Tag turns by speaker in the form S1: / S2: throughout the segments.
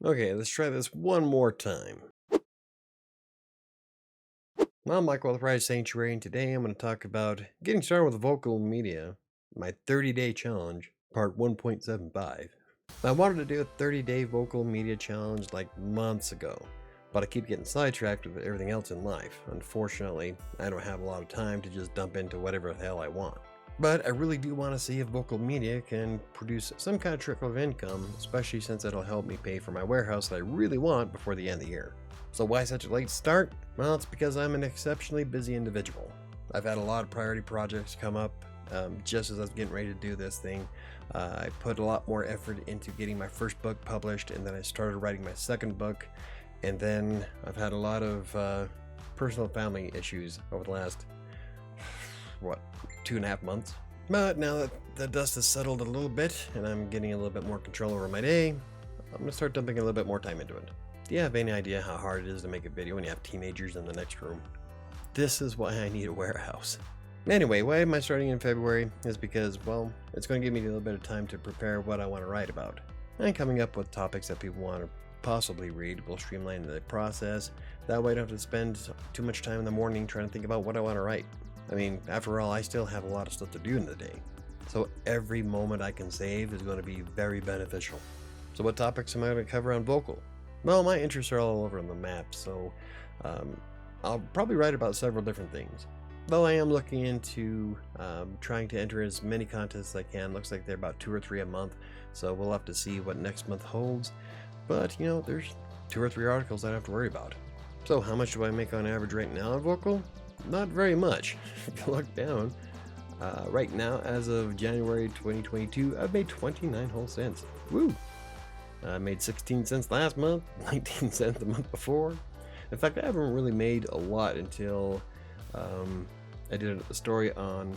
S1: Okay, let's try this one more time. I'm Michael with WriterSanctuary, and today I'm going to talk about getting started with vocal media, my 30-day challenge, part 1.75. I wanted to do a 30-day vocal media challenge like months ago, but I keep getting sidetracked with everything else in life. Unfortunately, I don't have a lot of time to just dump into whatever the hell I want. But I really do want to see if vocal media can produce some kind of trickle of income, especially since it'll help me pay for my warehouse that I really want before the end of the year. So why such a late start? Well, it's because I'm an exceptionally busy individual. I've had a lot of priority projects come up just as I was getting ready to do this thing. I put a lot more effort into getting my first book published, and then I started writing my second book. And then I've had a lot of personal family issues over the last, 2.5 months. But now that the dust has settled a little bit and I'm getting a little bit more control over my day, I'm going to start dumping a little bit more time into it. Do you have any idea how hard it is to make a video when you have teenagers in the next room? This is why I need a warehouse. Anyway, why am I starting in February is because, well, it's going to give me a little bit of time to prepare what I want to write about. And coming up with topics that people want to possibly read will streamline the process. That way I don't have to spend too much time in the morning trying to think about what I want to write. I mean, after all, I still have a lot of stuff to do in the day. So every moment I can save is going to be very beneficial. So what topics am I going to cover on vocal? Well, my interests are all over on the map, so I'll probably write about several different things. Though I am looking into trying to enter as many contests as I can. Looks like they're about 2 or 3 a month, so we'll have to see what next month holds. But, you know, there's 2 or 3 articles I don't have to worry about. So how much do I make on average right now on vocal? Not very much. If you look down, right now, as of January 2022, I've made 29 whole cents. Woo! I made 16 cents last month, 19 cents the month before. In fact, I haven't really made a lot until I did a story on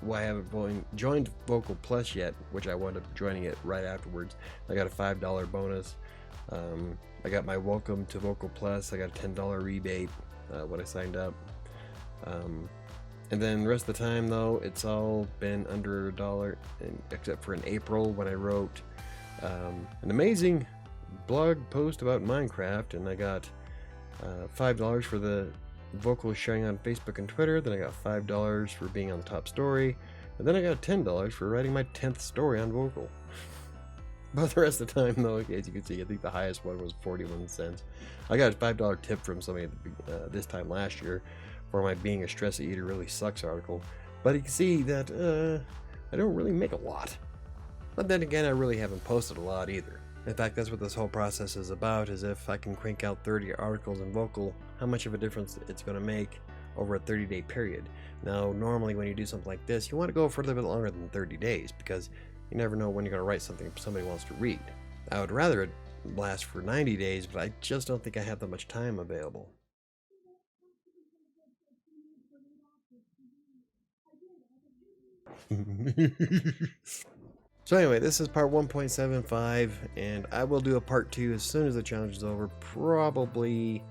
S1: why I haven't joined Vocal Plus yet, which I wound up joining it right afterwards. I got a $5 bonus. I got my welcome to Vocal Plus. I got a $10 rebate when I signed up. And then the rest of the time, though, it's all been under $1, except for in April when I wrote an amazing blog post about Minecraft, and I got $5 for the vocal sharing on Facebook and Twitter. Then I got $5 for being on the top story, and then I got $10 for writing my 10th story on vocal. But the rest of the time, though, as you can see, I think the highest one was 41 cents. I got a $5 tip from somebody this time last year for my Being a Stress Eater Really Sucks article. But you can see that I don't really make a lot. But then again, I really haven't posted a lot either. In fact, that's what this whole process is about, is if I can crank out 30 articles in vocal, how much of a difference it's going to make over a 30-day period. Now, normally when you do something like this, you want to go for a little bit longer than 30 days, because you never know when you're going to write something somebody wants to read. I would rather it last for 90 days, but I just don't think I have that much time available. So anyway, this is part 1.75, and I will do a part 2 as soon as the challenge is over, probably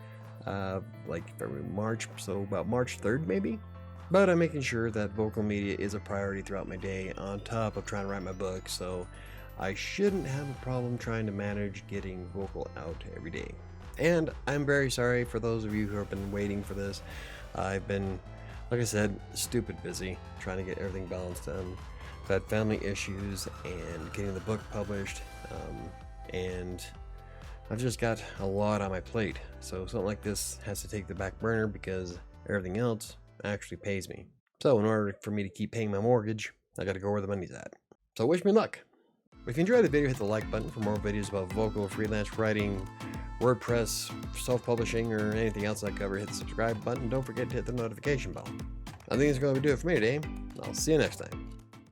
S1: like February, March, so about March 3rd maybe. But I'm making sure that vocal media is a priority throughout my day on top of trying to write my book, so I shouldn't have a problem trying to manage getting vocal out every day. And I'm very sorry for those of you who have been waiting for this. I've been, like I said, stupid busy trying to get everything balanced. I've had family issues and getting the book published, and I've just got a lot on my plate. So something like this has to take the back burner because everything else actually pays me. So in order for me to keep paying my mortgage, I gotta go where the money's at. So wish me luck. If you enjoyed the video, hit the like button for more videos about vocal, freelance writing, WordPress, self-publishing, or anything else I cover. Hit the subscribe button. Don't forget to hit the notification bell. I think it's going to do it for me today. I'll see you next time.